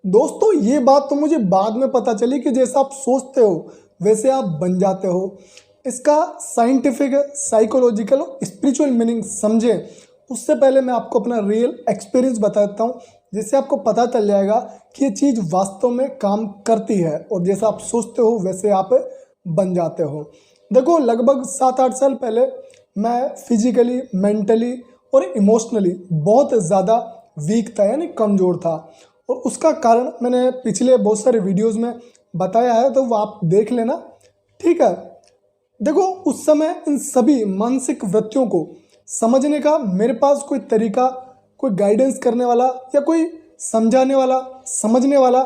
दोस्तों ये बात तो मुझे बाद में पता चली कि जैसा आप सोचते हो वैसे आप बन जाते हो। इसका साइंटिफिक, साइकोलॉजिकल और स्पिरिचुअल मीनिंग समझें उससे पहले मैं आपको अपना रियल एक्सपीरियंस बताता हूँ, जिससे आपको पता चल जाएगा कि ये चीज़ वास्तव में काम करती है और जैसा आप सोचते हो वैसे आप बन जाते हो। देखो, लगभग 7-8 साल पहले मैं फिजिकली, मेंटली और इमोशनली बहुत ज़्यादा वीक था, यानी कमज़ोर था। और उसका कारण मैंने पिछले बहुत सारे वीडियोस में बताया है, तो वो आप देख लेना, ठीक है। देखो, उस समय इन सभी मानसिक वृत्तियों को समझने का मेरे पास कोई तरीका, कोई गाइडेंस करने वाला या कोई समझाने वाला, समझने वाला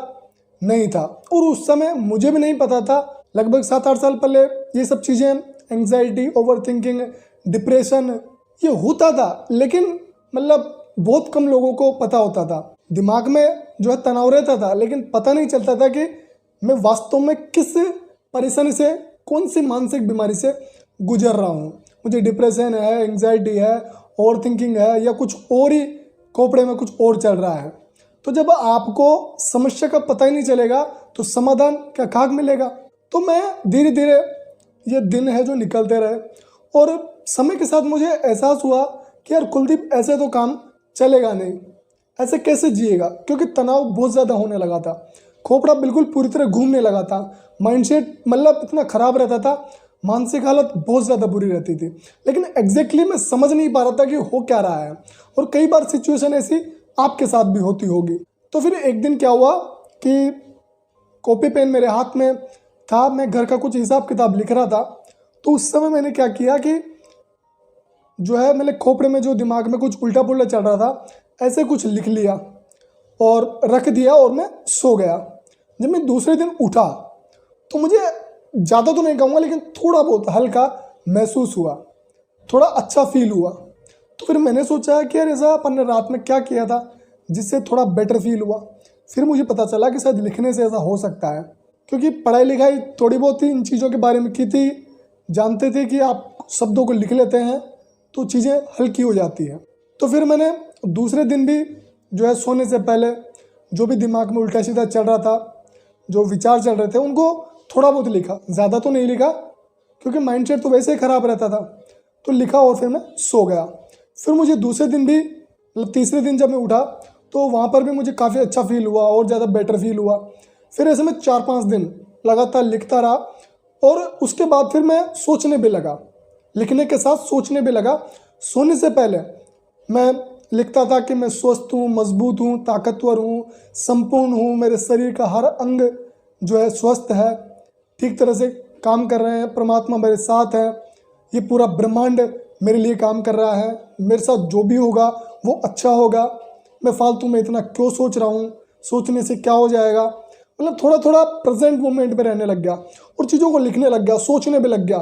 नहीं था। और उस समय मुझे भी नहीं पता था, लगभग 7-8 साल पहले ये सब चीज़ें, एंग्जाइटी, ओवर थिंकिंग, डिप्रेशन, ये होता था, लेकिन मतलब बहुत कम लोगों को पता होता था। दिमाग में जो है तनाव रहता था, लेकिन पता नहीं चलता था कि मैं वास्तव में किस परेशानी से, कौन सी मानसिक बीमारी से गुजर रहा हूँ। मुझे डिप्रेशन है, एंग्जाइटी है, ओवर थिंकिंग है, या कुछ और ही खोपड़े में कुछ और चल रहा है। तो जब आपको समस्या का पता ही नहीं चलेगा तो समाधान क्या खाक मिलेगा। तो मैं धीरे धीरे, ये दिन है जो निकलते रहे, और समय के साथ मुझे एहसास हुआ कि यार कुलदीप, ऐसे तो काम चलेगा नहीं, ऐसे कैसे जिएगा, क्योंकि तनाव बहुत ज़्यादा होने लगा था, खोपड़ा बिल्कुल पूरी तरह घूमने लगा था, माइंडसेट मतलब इतना ख़राब रहता था, मानसिक हालत बहुत ज़्यादा बुरी रहती थी। लेकिन एग्जैक्टली मैं समझ नहीं पा रहा था कि हो क्या रहा है। और कई बार सिचुएशन ऐसी आपके साथ भी होती होगी। तो फिर एक दिन क्या हुआ कि कॉपी पेन मेरे हाथ में था, मैं घर का कुछ हिसाब किताब लिख रहा था। तो उस समय मैंने क्या किया कि जो है मेरे खोपड़े में, जो दिमाग में कुछ उल्टा पुल्टा चल रहा था, ऐसे कुछ लिख लिया और रख दिया, और मैं सो गया। जब मैं दूसरे दिन उठा तो मुझे ज़्यादा तो नहीं कहूँगा, लेकिन थोड़ा बहुत हल्का महसूस हुआ, थोड़ा अच्छा फील हुआ। तो फिर मैंने सोचा कि यार ऐसा अपन ने रात में क्या किया था जिससे थोड़ा बेटर फील हुआ। फिर मुझे पता चला कि शायद लिखने से ऐसा हो सकता है, क्योंकि पढ़ाई लिखाई थोड़ी बहुत ही इन चीज़ों के बारे में की थी, जानते थे कि आप शब्दों को लिख लेते हैं तो चीज़ें हल्की हो जाती हैं। तो फिर मैंने दूसरे दिन भी जो है सोने से पहले जो भी दिमाग में उल्टा सीधा चल रहा था, जो विचार चल रहे थे, उनको थोड़ा बहुत लिखा, ज़्यादा तो नहीं लिखा क्योंकि माइंडसेट तो वैसे ही ख़राब रहता था। तो लिखा और फिर मैं सो गया। फिर मुझे दूसरे दिन भी, मतलब तीसरे दिन जब मैं उठा तो वहाँ पर भी मुझे काफ़ी अच्छा फील हुआ और ज़्यादा बेटर फील हुआ। फिर ऐसे मैं 4-5 दिन लगातार लिखता रहा, और उसके बाद फिर मैं सोचने भी लगा, लिखने के साथ सोचने भी लगा। सोने से पहले मैं लिखता था कि मैं स्वस्थ हूँ, मजबूत हूँ, ताकतवर हूँ, संपूर्ण हूँ, मेरे शरीर का हर अंग जो है स्वस्थ है, ठीक तरह से काम कर रहे हैं, परमात्मा मेरे साथ है, ये पूरा ब्रह्मांड मेरे लिए काम कर रहा है, मेरे साथ जो भी होगा वो अच्छा होगा, मैं फालतू में इतना क्यों सोच रहा हूँ, सोचने से क्या हो जाएगा। मतलब थोड़ा थोड़ा प्रेजेंट मोमेंट में रहने लग गया और चीज़ों को लिखने लग गया, सोचने भी लग गया।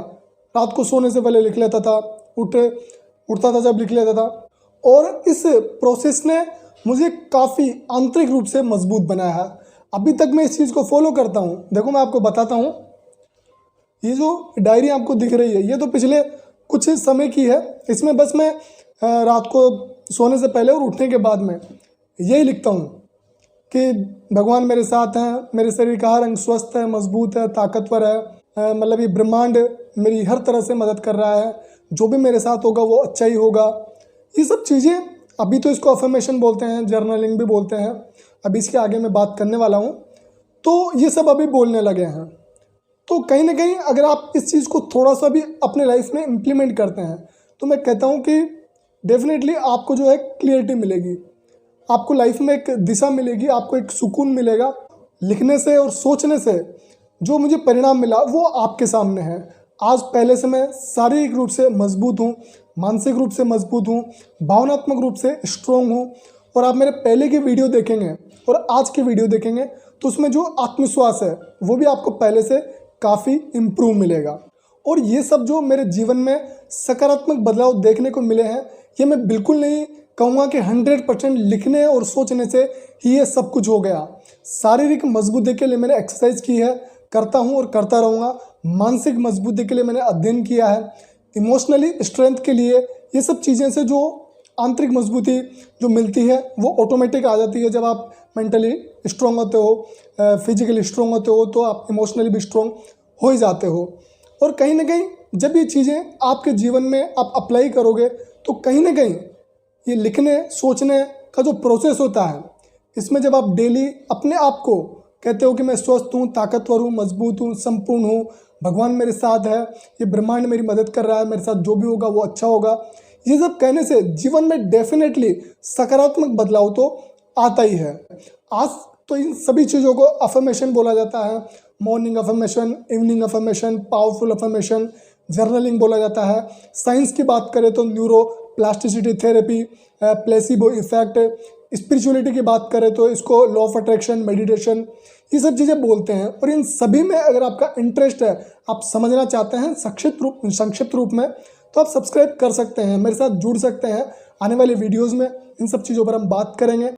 रात को सोने से पहले लिख लेता था, उठता था जब लिख लेता था। और इस प्रोसेस ने मुझे काफ़ी आंतरिक रूप से मजबूत बनाया है। अभी तक मैं इस चीज़ को फॉलो करता हूँ। देखो, मैं आपको बताता हूँ, ये जो डायरी आपको दिख रही है, ये तो पिछले कुछ समय की है। इसमें बस मैं रात को सोने से पहले और उठने के बाद में यही लिखता हूँ कि भगवान मेरे साथ हैं, मेरे शरीर का हर अंग स्वस्थ है, मजबूत है, ताकतवर है, मतलब ये ब्रह्मांड मेरी हर तरह से मदद कर रहा है, जो भी मेरे साथ होगा वो अच्छा ही होगा। ये सब चीज़ें, अभी तो इसको अफर्मेशन बोलते हैं, जर्नलिंग भी बोलते हैं, अभी इसके आगे मैं बात करने वाला हूँ। तो ये सब अभी बोलने लगे हैं। तो कहीं ना कहीं अगर आप इस चीज़ को थोड़ा सा भी अपने लाइफ में इम्प्लीमेंट करते हैं तो मैं कहता हूँ कि डेफिनेटली आपको जो है क्लियरिटी मिलेगी, आपको लाइफ में एक दिशा मिलेगी, आपको एक सुकून मिलेगा। लिखने से और सोचने से जो मुझे परिणाम मिला वो आपके सामने है। आज पहले से मैं शारीरिक रूप से मजबूत हूँ, मानसिक रूप से मजबूत हूँ, भावनात्मक रूप से स्ट्रोंग हूँ। और आप मेरे पहले की वीडियो देखेंगे और आज की वीडियो देखेंगे तो उसमें जो आत्मविश्वास है वो भी आपको पहले से काफ़ी इम्प्रूव मिलेगा। और ये सब जो मेरे जीवन में सकारात्मक बदलाव देखने को मिले हैं, ये मैं बिल्कुल नहीं कहूँगा कि 100% लिखने और सोचने से ही ये सब कुछ हो गया। शारीरिक मजबूती के लिए मैंने एक्सरसाइज की है, करता हूँ और करता रहूँगा। मानसिक मजबूती के लिए मैंने अध्ययन किया है, इमोशनली स्ट्रेंथ के लिए। ये सब चीज़ें से जो आंतरिक मजबूती जो मिलती है वो ऑटोमेटिक आ जाती है जब आप मेंटली स्ट्रांग होते हो, फिजिकली स्ट्रांग होते हो, तो आप इमोशनली भी स्ट्रांग हो ही जाते हो। और कहीं ना कहीं जब ये चीज़ें आपके जीवन में आप अप्लाई करोगे तो कहीं ना कहीं ये लिखने सोचने का जो प्रोसेस होता है, इसमें जब आप डेली अपने आप को कहते हो कि मैं स्वस्थ हूँ, ताकतवर हूँ, मजबूत हूँ, संपूर्ण हूँ, भगवान मेरे साथ है, ये ब्रह्मांड मेरी मदद कर रहा है, मेरे साथ जो भी होगा वो अच्छा होगा, ये सब कहने से जीवन में डेफिनेटली सकारात्मक बदलाव तो आता ही है। आज तो इन सभी चीज़ों को अफर्मेशन बोला जाता है। Morning affirmation, evening affirmation, powerful affirmation, journaling बोला जाता है। साइंस की बात करें तो neuro plasticity therapy, placebo effect, spirituality की बात करें तो इसको लॉ ऑफ अट्रैक्शन, मेडिटेशन, ये सब चीज़ें बोलते हैं। और इन सभी में अगर आपका इंटरेस्ट है, आप समझना चाहते हैं संक्षिप्त रूप में, तो आप सब्सक्राइब कर सकते हैं, मेरे साथ जुड़ सकते हैं। आने वाले वीडियोज़ में इन सब चीज़ों पर हम बात करेंगे।